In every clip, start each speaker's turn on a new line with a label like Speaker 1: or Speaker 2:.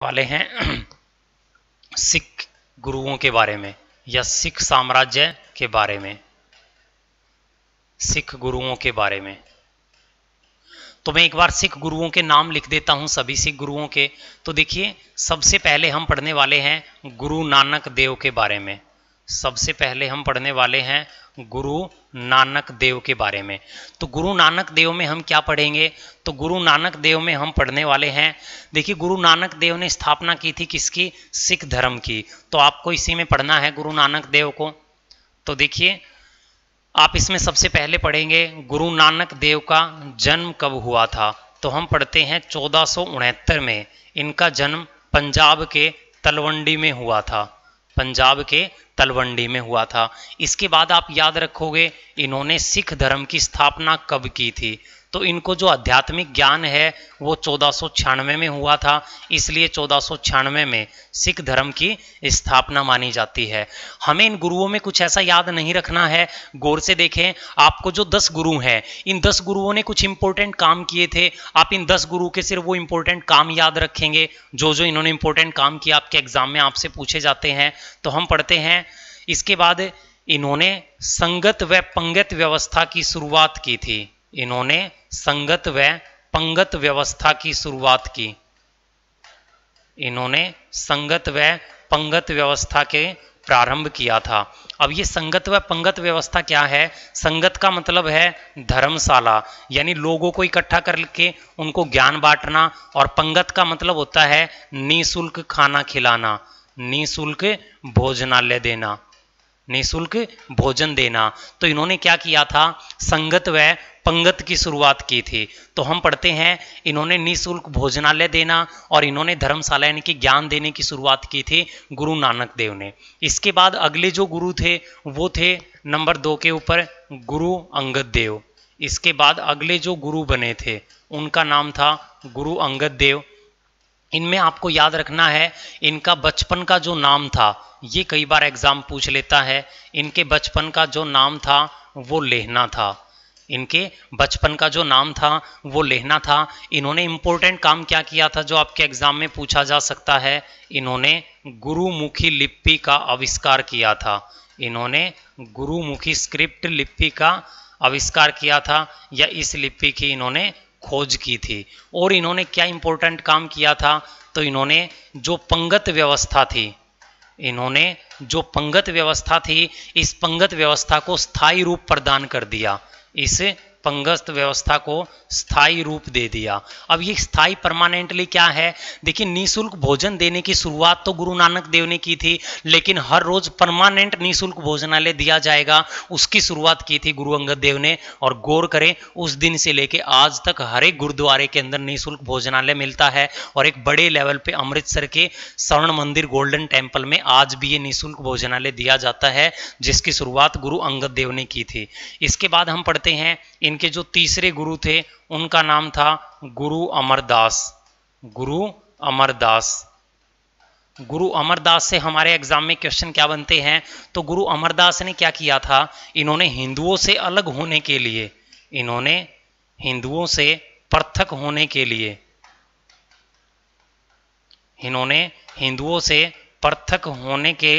Speaker 1: वाले हैं सिख गुरुओं के बारे में या सिख साम्राज्य के बारे में, सिख गुरुओं के बारे में। तो मैं एक बार सिख गुरुओं के नाम लिख देता हूं, सभी सिख गुरुओं के। तो देखिए, सबसे पहले हम पढ़ने वाले हैं गुरु नानक देव के बारे में। सबसे पहले हम पढ़ने वाले हैं गुरु नानक देव के बारे में। तो गुरु नानक देव में हम क्या पढ़ेंगे? तो गुरु नानक देव में हम पढ़ने वाले हैं, देखिए गुरु नानक देव ने स्थापना की थी किसकी? सिख धर्म की। तो आपको इसी में पढ़ना है गुरु नानक देव को। तो देखिए, आप इसमें सबसे पहले पढ़ेंगे गुरु नानक देव का जन्म कब हुआ था। तो हम पढ़ते हैं 1469 में इनका जन्म पंजाब के तलवंडी में हुआ था। पंजाब के तलवंडी में हुआ था। इसके बाद आप याद रखोगे इन्होंने सिख धर्म की स्थापना कब की थी। तो इनको जो आध्यात्मिक ज्ञान है वो 1496 में हुआ था, इसलिए 1496 में सिख धर्म की स्थापना मानी जाती है। हमें इन गुरुओं में कुछ ऐसा याद नहीं रखना है, गौर से देखें। आपको जो 10 गुरु हैं, इन 10 गुरुओं ने कुछ इंपॉर्टेंट काम किए थे। आप इन 10 गुरु के सिर्फ वो इंपॉर्टेंट काम याद रखेंगे जो जो इन्होंने इंपॉर्टेंट काम किया, आपके एग्जाम में आपसे पूछे जाते हैं। तो हम पढ़ते हैं, इसके बाद इन्होंने संगत व पंगत व्यवस्था की शुरुआत की थी। इन्होंने संगत व पंगत व्यवस्था की शुरुआत की। इन्होंने संगत व पंगत व्यवस्था के प्रारंभ किया था। अब ये संगत व पंगत व्यवस्था क्या है? संगत का मतलब है धर्मशाला, यानी लोगों को इकट्ठा करके उनको ज्ञान बांटना, और पंगत का मतलब होता है निःशुल्क खाना खिलाना, निःशुल्क भोजनालय देना, निःशुल्क भोजन देना। तो इन्होंने क्या किया था? संगत व पंगत की शुरुआत की थी। तो हम पढ़ते हैं, इन्होंने निःशुल्क भोजनालय देना और इन्होंने धर्मशाला यानी कि ज्ञान देने की शुरुआत की थी गुरु नानक देव ने। इसके बाद अगले जो गुरु थे वो थे नंबर 2 के ऊपर गुरु अंगद देव। इसके बाद अगले जो गुरु बने थे उनका नाम था गुरु अंगद देव। इनमें आपको याद रखना है इनका बचपन का जो नाम था, ये कई बार एग्जाम पूछ लेता है। इनके बचपन का जो नाम था वो लेहना था। इनके बचपन का जो नाम था वो लेहना था। इन्होंने इंपॉर्टेंट काम क्या किया था जो आपके एग्जाम में पूछा जा सकता है? इन्होंने गुरुमुखी लिपि का आविष्कार किया था। इन्होंने गुरुमुखी स्क्रिप्ट लिपि का आविष्कार किया था, या इस लिपि की इन्होंने खोज की थी। और इन्होंने क्या इंपॉर्टेंट काम किया था? तो इन्होंने जो पंगत व्यवस्था थी, इन्होंने जो पंगत व्यवस्था थी, इस पंगत व्यवस्था को स्थायी रूप प्रदान कर दिया। इस पंगत व्यवस्था को स्थायी रूप दे दिया। अब ये स्थायी परमानेंटली क्या है? देखिए, निःशुल्क भोजन देने की शुरुआत तो गुरु नानक देव ने की थी, लेकिन हर रोज परमानेंट निःशुल्क भोजनालय दिया जाएगा, उसकी शुरुआत की थी गुरु अंगद देव ने। और गौर करें, उस दिन से लेके आज तक हर एक गुरुद्वारे के अंदर निःशुल्क भोजनालय मिलता है। और एक बड़े लेवल पे अमृतसर के स्वर्ण मंदिर गोल्डन टेम्पल में आज भी ये निःशुल्क भोजनालय दिया जाता है, जिसकी शुरुआत गुरु अंगद देव ने की थी। इसके बाद हम पढ़ते हैं, इनके जो तीसरे गुरु थे उनका नाम था गुरु अमरदास। गुरु अमरदास। गुरु अमरदास से हमारे एग्जाम में क्वेश्चन क्या बनते हैं? तो गुरु अमरदास ने क्या किया था? इन्होंने हिंदुओं से अलग होने के लिए, इन्होंने हिंदुओं से पृथक होने के लिए, इन्होंने हिंदुओं से पृथक होने के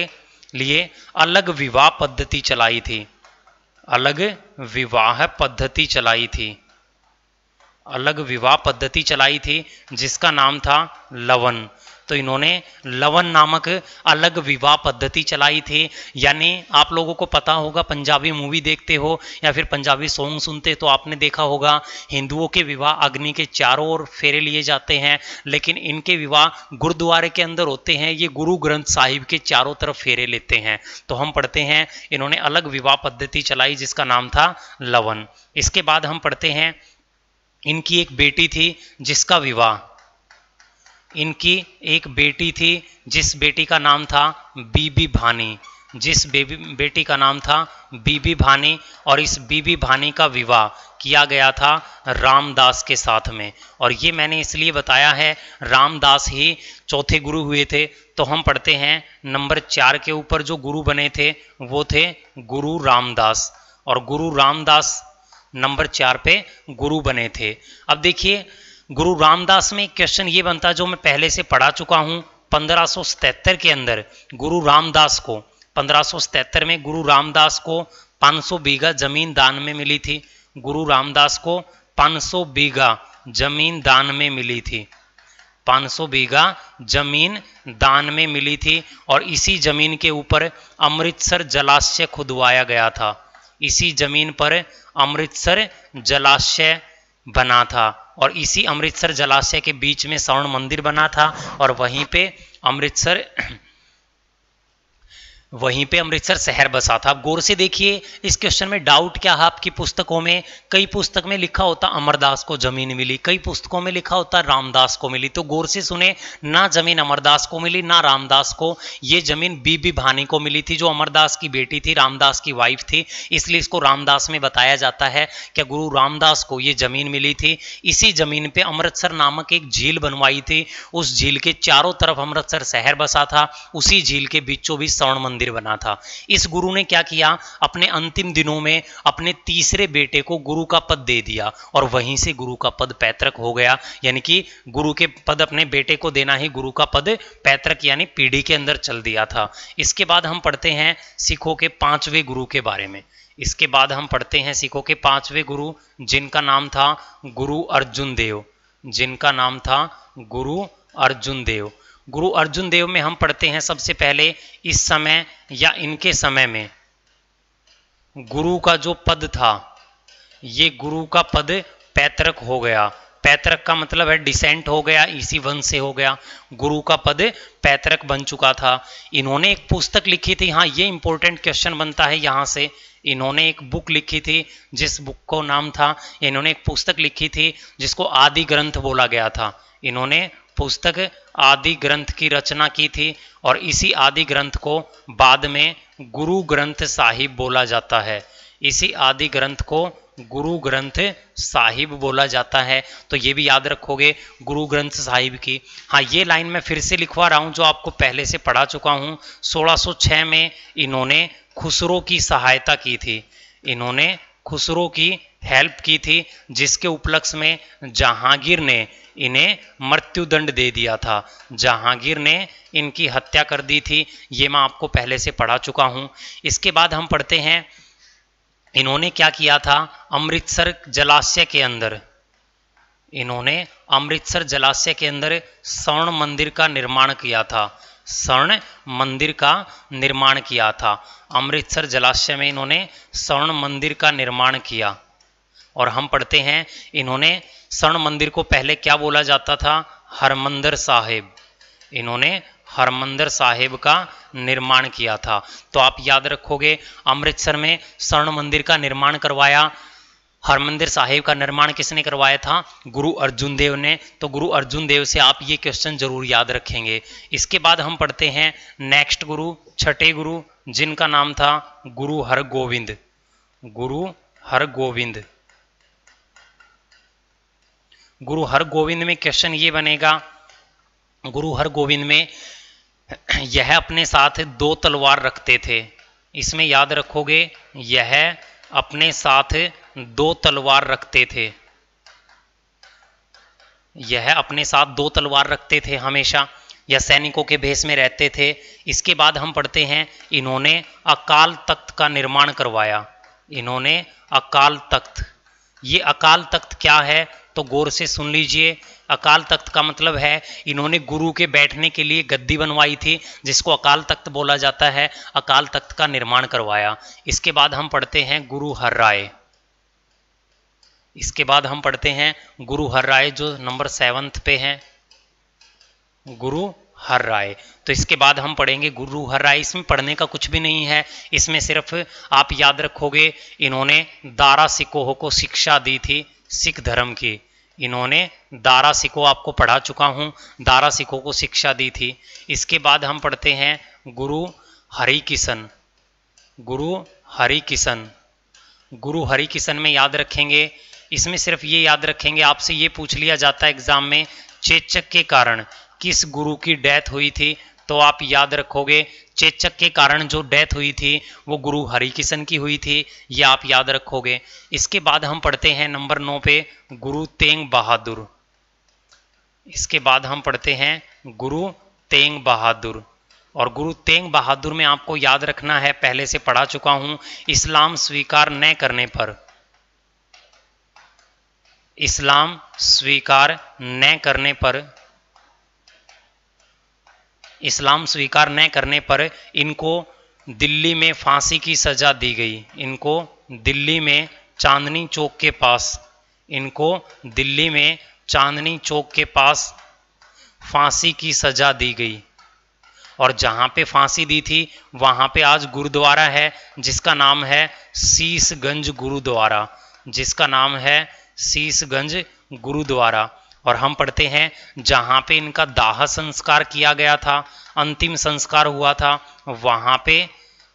Speaker 1: लिए अलग विवाह पद्धति चलाई थी। अलग विवाह पद्धति चलाई थी। अलग विवाह पद्धति चलाई थी जिसका नाम था लवन। तो इन्होंने लवन नामक अलग विवाह पद्धति चलाई थी। यानी आप लोगों को पता होगा, पंजाबी मूवी देखते हो या फिर पंजाबी सॉन्ग सुनते तो आपने देखा होगा हिंदुओं के विवाह अग्नि के चारों ओर फेरे लिए जाते हैं, लेकिन इनके विवाह गुरुद्वारे के अंदर होते हैं। ये गुरु ग्रंथ साहिब के चारों तरफ फेरे लेते हैं। तो हम पढ़ते हैं, इन्होंने अलग विवाह पद्धति चलाई जिसका नाम था लवन। इसके बाद हम पढ़ते हैं, इनकी एक बेटी थी जिसका विवाह, इनकी एक बेटी थी जिस बेटी का नाम था बीबी भानी। जिस बेटी का नाम था बीबी भानी, और इस बीबी भानी का विवाह किया गया था रामदास के साथ में। और ये मैंने इसलिए बताया है, रामदास ही चौथे गुरु हुए थे। तो हम पढ़ते हैं, नंबर 4 के ऊपर जो गुरु बने थे वो थे गुरु रामदास, और गुरु रामदास नंबर 4 पे गुरु बने थे। अब देखिए, गुरु रामदास में एक क्वेश्चन ये बनता जो मैं पहले से पढ़ा चुका हूं 1577 के अंदर गुरु रामदास को 1577 में गुरु रामदास को 500 बीघा जमीन दान में मिली थी। गुरु रामदास को 500 बीघा जमीन दान में मिली थी। 500 बीघा जमीन दान में मिली थी और इसी जमीन के ऊपर अमृतसर जलाशय खुदवाया गया था। इसी जमीन पर अमृतसर जलाशय बना था और इसी अमृतसर जलाशय के बीच में स्वर्ण मंदिर बना था और वहीं पे अमृतसर शहर बसा था। आप गौर से देखिए इस क्वेश्चन में डाउट क्या है आपकी पुस्तकों में, कई पुस्तक में लिखा होता अमरदास को जमीन मिली, कई पुस्तकों में लिखा होता रामदास को मिली। तो गौर से सुने, ना जमीन अमरदास को मिली ना रामदास को, ये जमीन बीबी भानी को मिली थी जो अमरदास की बेटी थी, रामदास की वाइफ थी, इसलिए इसको रामदास में बताया जाता है कि गुरु रामदास को ये जमीन मिली थी। इसी जमीन पे अमृतसर नामक एक झील बनवाई थी, उस झील के चारों तरफ अमृतसर शहर बसा था, उसी झील के बीचों बीच स्वर्ण मंदिर बना था। इस गुरु ने क्या किया, अपने अंतिम दिनों में अपने तीसरे बेटे को गुरु का पद दे दिया और वहीं से गुरु का पद पैतृक हो गया। यानी कि गुरु के पद अपने बेटे को देना ही गुरु का पद पैतृक यानी पीढ़ी के अंदर चल दिया था। इसके बाद हम पढ़ते हैं सिखों के 5वें गुरु के बारे में। इसके बाद हम पढ़ते हैं सिखों के 5वें गुरु जिनका नाम था गुरु अर्जुन देव। जिनका नाम था गुरु अर्जुन देव। गुरु अर्जुन देव में हम पढ़ते हैं सबसे पहले इस समय या इनके समय में गुरु का जो पद था ये गुरु का पद पैतृक हो गया। पैतृक का मतलब है डिसेंट हो गया, इसी वंश से हो गया। गुरु का पद पैतृक बन चुका था। इन्होंने एक पुस्तक लिखी थी, हाँ ये इंपॉर्टेंट क्वेश्चन बनता है यहाँ से। इन्होंने एक बुक लिखी थी जिस बुक को नाम था, इन्होंने एक पुस्तक लिखी थी जिसको आदि ग्रंथ बोला गया था। इन्होंने पुस्तक आदि ग्रंथ की रचना की थी और इसी आदि ग्रंथ को बाद में गुरु ग्रंथ साहिब बोला जाता है। इसी आदि ग्रंथ को गुरु ग्रंथ साहिब बोला जाता है। तो ये भी याद रखोगे गुरु ग्रंथ साहिब की। हाँ ये लाइन मैं फिर से लिखवा रहा हूँ जो आपको पहले से पढ़ा चुका हूँ। 1606 में इन्होंने खुसरो की सहायता की थी। इन्होंने खुसरो की हेल्प की थी जिसके उपलक्ष्य में जहांगीर ने इन्हें मृत्युदंड दे दिया था। जहांगीर ने इनकी हत्या कर दी थी, ये मैं आपको पहले से पढ़ा चुका हूं। इसके बाद हम पढ़ते हैं इन्होंने क्या किया था अमृतसर जलाशय के अंदर। इन्होंने अमृतसर जलाशय के अंदर स्वर्ण मंदिर का निर्माण किया था। स्वर्ण मंदिर का निर्माण किया था। अमृतसर जलाशय में इन्होंने स्वर्ण मंदिर का निर्माण किया। और हम पढ़ते हैं इन्होंने स्वर्ण मंदिर को पहले क्या बोला जाता था, हरमंदिर साहिब। इन्होंने हरमंदिर साहिब का निर्माण किया था। तो आप याद रखोगे अमृतसर में स्वर्ण मंदिर का निर्माण करवाया। हरमंदिर साहिब का निर्माण किसने करवाया था, गुरु अर्जुन देव ने। तो गुरु अर्जुन देव से आप ये क्वेश्चन जरूर याद रखेंगे। इसके बाद हम पढ़ते हैं नेक्स्ट गुरु, छठे गुरु जिनका नाम था गुरु हरगोविंद। गुरु हरगोविंद। गुरु हरगोविंद में क्वेश्चन ये बनेगा, गुरु हरगोविंद में यह अपने साथ 2 तलवार रखते थे। इसमें याद रखोगे यह अपने साथ 2 तलवार रखते थे। यह अपने साथ 2 तलवार रखते थे हमेशा, या सैनिकों के भेष में रहते थे। इसके बाद हम पढ़ते हैं इन्होंने अकाल तख्त का निर्माण करवाया। इन्होंने अकाल तख्त। ये अकाल तख्त क्या है तो गौर से सुन लीजिए। अकाल तख्त का मतलब है इन्होंने गुरु के बैठने के लिए गद्दी बनवाई थी जिसको अकाल तख्त बोला जाता है। अकाल तख्त का निर्माण करवाया। इसके बाद हम पढ़ते हैं गुरु हर्राय। इसके बाद हम पढ़ते हैं गुरु हर्राय जो नंबर 7 पे हैं, गुरु हर्राय। तो इसके बाद हम पढ़ेंगे गुरु हर्राय। इसमें पढ़ने का कुछ भी नहीं है, इसमें सिर्फ आप याद रखोगे इन्होंने दारा सिकोह को शिक्षा दी थी सिख धर्म की। इन्होंने दारा सिकोह आपको पढ़ा चुका हूं, दारा सिकोह को शिक्षा दी थी। इसके बाद हम पढ़ते हैं गुरु हरिकिशन। गुरु हरिकिशन। गुरु हरिकिशन में याद रखेंगे, इसमें सिर्फ ये याद रखेंगे, आपसे ये पूछ लिया जाता है एग्जाम में चेचक के कारण किस गुरु की डेथ हुई थी, तो आप याद रखोगे चेचक के कारण जो डेथ हुई थी वो गुरु हरिकिशन की हुई थी, ये आप याद रखोगे। इसके बाद हम पढ़ते हैं नंबर 9 पे गुरु तेंग बहादुर। इसके बाद हम पढ़ते हैं गुरु तेग बहादुर। और गुरु तेग बहादुर में आपको याद रखना है, पहले से पढ़ा चुका हूं, इस्लाम स्वीकार न करने पर, इस्लाम स्वीकार न करने पर, इस्लाम स्वीकार न करने पर इनको दिल्ली में फांसी की सजा दी गई। इनको दिल्ली में चांदनी चौक के पास, इनको दिल्ली में चांदनी चौक के पास फांसी की सजा दी गई। और जहां पे फांसी दी थी वहां पे आज गुरुद्वारा है जिसका नाम है शीशगंज गुरुद्वारा, जिसका नाम है शीशगंज गुरुद्वारा। और हम पढ़ते हैं जहां पे इनका दाह संस्कार किया गया था, अंतिम संस्कार हुआ था, वहां पे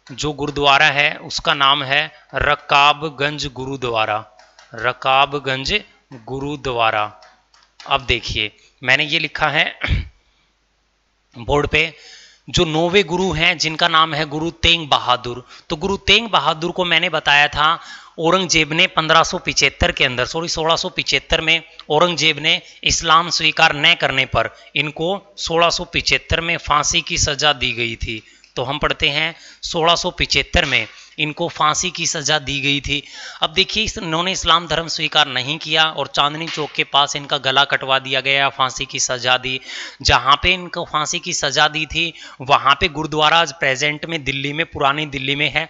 Speaker 1: जो गुरुद्वारा है उसका नाम है रकाबगंज गुरुद्वारा, रकाबगंज गुरुद्वारा। अब देखिए मैंने ये लिखा है बोर्ड पे, जो 9वें गुरु हैं जिनका नाम है गुरु तेग बहादुर। तो गुरु तेग बहादुर को मैंने बताया था औरंगजेब ने 1575 के अंदर, 1675 में औरंगजेब ने इस्लाम स्वीकार न करने पर इनको 1675 में फांसी की सजा दी गई थी। तो हम पढ़ते हैं 1675 में इनको फांसी की सजा दी गई थी। अब देखिए इन्होंने इस्लाम धर्म स्वीकार नहीं किया और चांदनी चौक के पास इनका गला कटवा दिया गया, फांसी की सजा दी। जहां पे इनको फांसी की सजा दी थी वहां पे गुरुद्वारा आज प्रेजेंट में दिल्ली में, पुरानी दिल्ली में है,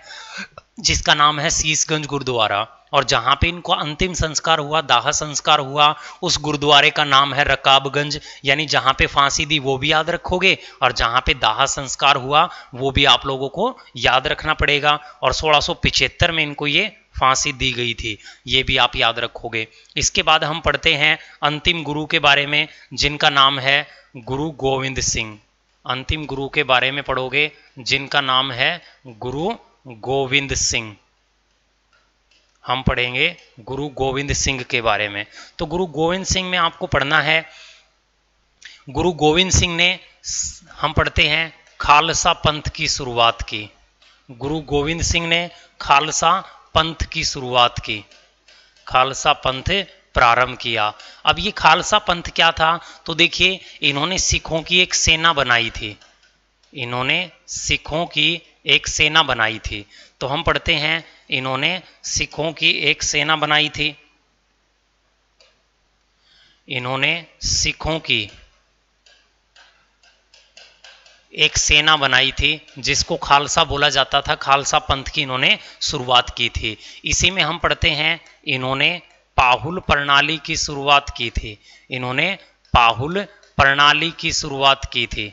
Speaker 1: जिसका नाम है शीशगंज गुरुद्वारा। और जहां पे इनको अंतिम संस्कार हुआ, दाह संस्कार हुआ, उस गुरुद्वारे का नाम है रकाबगंज। यानी जहां पे फांसी दी वो भी याद रखोगे और जहां पे दाह संस्कार हुआ वो भी आप लोगों को याद रखना पड़ेगा। और 1675 में इनको ये फांसी दी गई थी, ये भी आप याद रखोगे। इसके बाद हम पढ़ते हैं अंतिम गुरु के बारे में जिनका नाम है गुरु गोविंद सिंह। अंतिम गुरु के बारे में पढ़ोगे जिनका नाम है गुरु गोविंद सिंह। हम पढ़ेंगे गुरु गोविंद सिंह के बारे में। तो गुरु गोविंद सिंह में आपको पढ़ना है, गुरु गोविंद सिंह ने, हम पढ़ते हैं, खालसा पंथ की शुरुआत की। गुरु गोविंद सिंह ने खालसा पंथ की शुरुआत की, खालसा पंथ प्रारंभ किया। अब ये खालसा पंथ क्या था? तो देखिए इन्होंने सिखों की एक सेना बनाई थी, इन्होंने सिखों की एक सेना बनाई थी। तो हम पढ़ते हैं इन्होंने सिखों की एक सेना बनाई थी, इन्होंने सिखों की एक सेना बनाई थी जिसको खालसा बोला जाता था, खालसा पंथ की इन्होंने शुरुआत की थी। इसी में हम पढ़ते हैं इन्होंने पाहुल प्रणाली की शुरुआत की थी, इन्होंने पाहुल प्रणाली की शुरुआत की थी,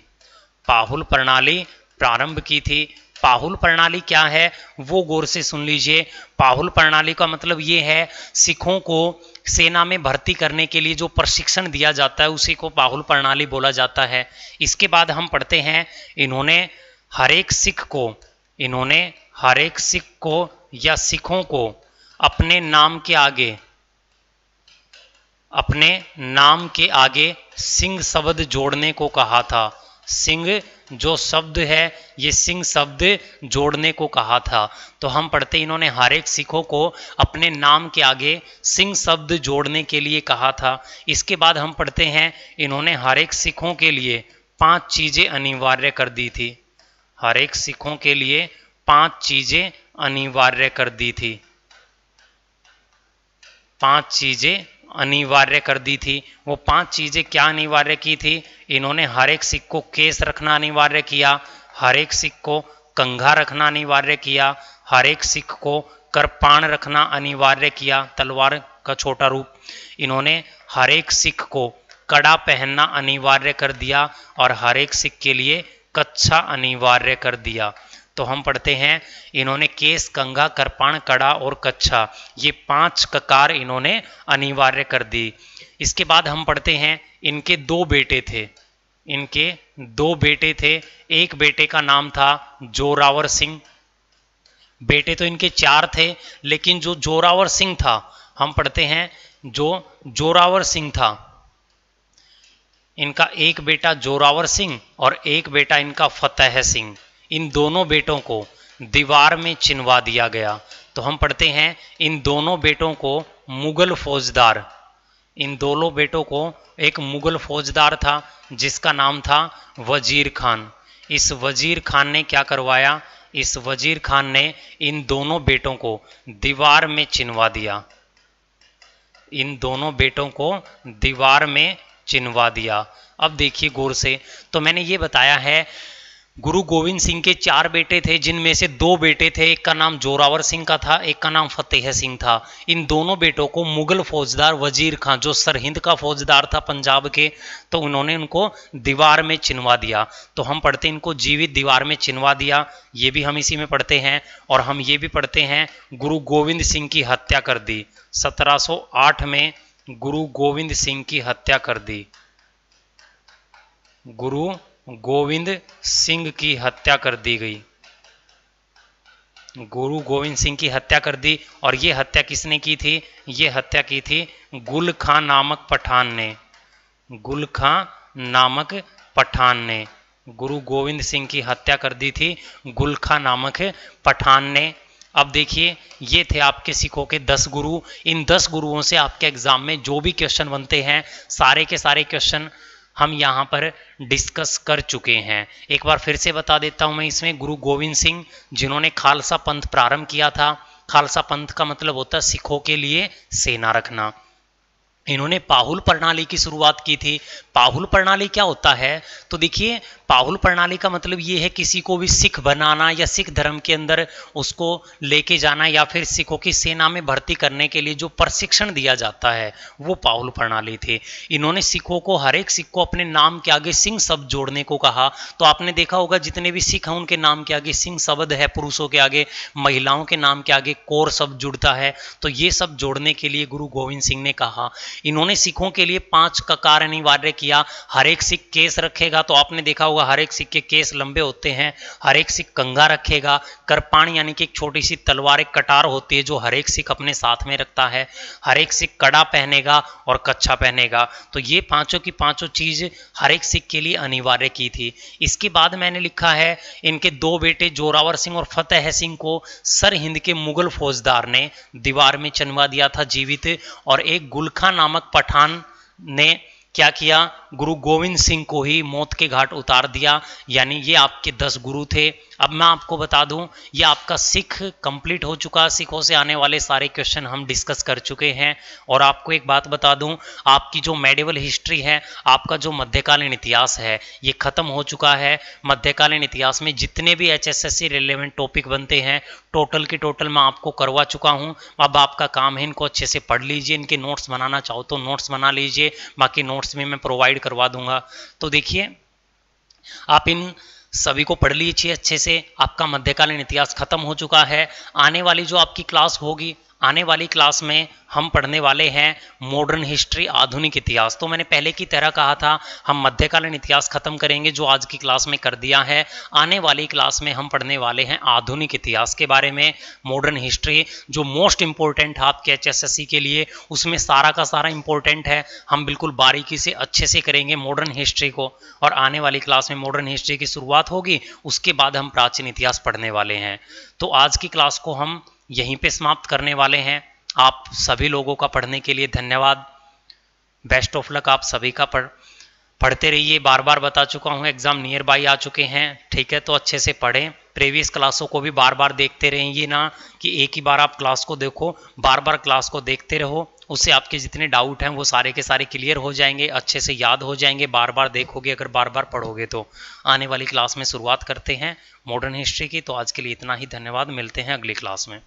Speaker 1: पाहुल प्रणाली प्रारंभ की थी। पाहुल प्रणाली क्या है वो गौर से सुन लीजिए। पाहुल प्रणाली का मतलब ये है सिखों को सेना में भर्ती करने के लिए जो प्रशिक्षण दिया जाता है उसी को पाहुल प्रणाली बोला जाता है। इसके बाद हम पढ़ते हैं इन्होंने हर एक सिख को, इन्होंने हर एक सिख को या सिखों को अपने नाम के आगे, अपने नाम के आगे सिंह शब्द जोड़ने को कहा था। सिंह जो शब्द है ये सिंह शब्द जोड़ने को कहा था। तो हम पढ़ते इन्होंने हर एक सिखों को अपने नाम के आगे सिंह शब्द जोड़ने के लिए कहा था। इसके बाद हम पढ़ते हैं इन्होंने हर एक सिखों के लिए 5 चीजें अनिवार्य कर दी थी, हर एक सिखों के लिए 5 चीजें अनिवार्य कर दी थी, 5 चीजें अनिवार्य कर दी थी। वो 5 चीजें क्या अनिवार्य की थी? इन्होंने हर एक सिख को केस रखना अनिवार्य किया, हर एक सिख को कंघा रखना अनिवार्य किया, हर एक सिख को कृपाण रखना अनिवार्य किया, तलवार का छोटा रूप। इन्होंने हर एक सिख को कड़ा पहनना अनिवार्य कर दिया और हर एक सिख के लिए कच्छा अनिवार्य कर दिया। तो हम पढ़ते हैं इन्होंने केस, कंघा, कृपाण, कड़ा और कच्छा, ये 5 ककार इन्होंने अनिवार्य कर दी। इसके बाद हम पढ़ते हैं इनके 2 बेटे थे, इनके 2 बेटे थे। एक बेटे का नाम था जोरावर सिंह। बेटे तो इनके 4 थे लेकिन जो जोरावर सिंह था, हम पढ़ते हैं जो जोरावर सिंह था, इनका एक बेटा जोरावर सिंह और एक बेटा इनका फतेह सिंह, इन दोनों बेटों को दीवार में चिनवा दिया गया। तो हम पढ़ते हैं इन दोनों बेटों को मुगल फौजदार, इन दोनों बेटों को एक मुगल फौजदार था जिसका नाम था वजीर खान। इस वजीर खान ने क्या करवाया, इस वजीर खान ने इन दोनों बेटों को दीवार में चिनवा दिया, इन दोनों बेटों को दीवार में चिनवा दिया। अब देखिए गौर से, तो मैंने ये बताया है गुरु गोविंद सिंह के 4 बेटे थे, जिनमें से 2 बेटे थे, एक का नाम जोरावर सिंह का था, एक का नाम फतेह सिंह था। इन दोनों बेटों को मुगल फौजदार वजीर खान, जो सरहिंद का फौजदार था पंजाब के, तो उन्होंने उनको दीवार में चिनवा दिया। तो हम पढ़ते इनको जीवित दीवार में चिनवा दिया, ये भी हम इसी में पढ़ते हैं। और हम ये भी पढ़ते हैं गुरु गोविंद सिंह की हत्या कर दी, 1708 में गुरु गोविंद सिंह की हत्या कर दी, गुरु गोविंद सिंह की हत्या कर दी गई, गुरु गोविंद सिंह की हत्या कर दी। और ये हत्या किसने की थी, ये हत्या की थी गुल खां नामक पठान ने, गुल खां नामक पठान ने गुरु गोविंद सिंह की हत्या कर दी थी गुल खां नामक पठान ने। अब देखिए ये थे आपके सिखों के 10 गुरु। इन 10 गुरुओं से आपके एग्जाम में जो भी क्वेश्चन बनते हैं, सारे के सारे क्वेश्चन हम यहाँ पर डिस्कस कर चुके हैं। एक बार फिर से बता देता हूँ मैं इसमें, गुरु गोविंद सिंह जिन्होंने खालसा पंथ प्रारंभ किया था। खालसा पंथ का मतलब होता है सिखों के लिए सेना रखना। इन्होंने पाहुल प्रणाली की शुरुआत की थी। पाहुल प्रणाली क्या होता है, तो देखिए पाहुल प्रणाली का मतलब ये है किसी को भी सिख बनाना या सिख धर्म के अंदर उसको लेके जाना, या फिर सिखों की सेना में भर्ती करने के लिए जो प्रशिक्षण दिया जाता है, वो पाहुल प्रणाली थी। इन्होंने सिखों को, हर एक सिख को अपने नाम के आगे सिंह शब्द जोड़ने को कहा। तो आपने देखा होगा जितने भी सिख हैं उनके नाम के आगे सिंह शब्द है, पुरुषों के आगे, महिलाओं के नाम के आगे कौर शब्द जुड़ता है। तो ये सब जोड़ने के लिए गुरु गोविंद सिंह ने कहा। इन्होंने सिखों के लिए 5 का कार्य अनिवार्य किया। हर एक सिख केस रखेगा, तो आपने देखा होगा हर एक सिख के केस लंबे होते हैं। हर एक सिख कंघा रखेगा। करपाण यानी कि एक छोटी सी तलवार, एक कटार होती है जो हर एक सिख अपने साथ में रखता है। हर एक सिख कड़ा पहनेगा और कच्छा पहनेगा। तो ये पांचों की पांचों चीज हर एक सिख के लिए अनिवार्य की थी। इसके बाद मैंने लिखा है इनके 2 बेटे जोरावर सिंह और फतेह सिंह को सरहिंद के मुगल फौजदार ने दीवार में चिनवा दिया था जीवित। और एक गुल खां नामक पठान ने क्या किया, गुरु गोविंद सिंह को ही मौत के घाट उतार दिया। यानी ये आपके 10 गुरु थे। अब मैं आपको बता दूं, ये आपका सिख कंप्लीट हो चुका। सिखों से आने वाले सारे क्वेश्चन हम डिस्कस कर चुके हैं। और आपको एक बात बता दूं, आपकी जो मेडिवल हिस्ट्री है, आपका जो मध्यकालीन इतिहास है, ये खत्म हो चुका है। मध्यकालीन इतिहास में जितने भी HSSC रिलेवेंट टॉपिक बनते हैं, टोटल की टोटल मैं आपको करवा चुका हूं। अब आपका काम है इनको अच्छे से पढ़ लीजिए। इनके नोट्स बनाना चाहो तो नोट्स बना लीजिए, बाकी नोट्स में मैं प्रोवाइड करवा दूंगा। तो देखिए आप इन सभी को पढ़ लीजिए अच्छे से। आपका मध्यकालीन इतिहास खत्म हो चुका है। आने वाली जो आपकी क्लास होगी, आने वाली क्लास में हम पढ़ने वाले हैं मॉडर्न हिस्ट्री, आधुनिक इतिहास। तो मैंने पहले की तरह कहा था हम मध्यकालीन इतिहास खत्म करेंगे, जो आज की क्लास में कर दिया है। आने वाली क्लास में हम पढ़ने वाले हैं आधुनिक इतिहास के बारे में। मॉडर्न हिस्ट्री जो मोस्ट इंपॉर्टेंट है आपके HSSC के लिए, उसमें सारा का सारा इंपॉर्टेंट है। हम बिल्कुल बारीकी से अच्छे से करेंगे मॉडर्न हिस्ट्री को। और आने वाली क्लास में मॉडर्न हिस्ट्री की शुरुआत होगी, उसके बाद हम प्राचीन इतिहास पढ़ने वाले हैं। तो आज की क्लास को हम यहीं पे समाप्त करने वाले हैं। आप सभी लोगों का पढ़ने के लिए धन्यवाद। बेस्ट ऑफ लक आप सभी का। पढ़ते रहिए। बार बार बता चुका हूँ एग्जाम नियर बाई आ चुके हैं, ठीक है। तो अच्छे से पढ़ें। प्रीवियस क्लासों को भी बार बार देखते रहें, ये ना कि एक ही बार आप क्लास को देखो, बार बार क्लास को देखते रहो। उससे आपके जितने डाउट हैं वो सारे के सारे क्लियर हो जाएंगे, अच्छे से याद हो जाएंगे। बार बार देखोगे, अगर बार बार पढ़ोगे तो। आने वाली क्लास में शुरुआत करते हैं मॉडर्न हिस्ट्री की। तो आज के लिए इतना ही। धन्यवाद। मिलते हैं अगली क्लास में।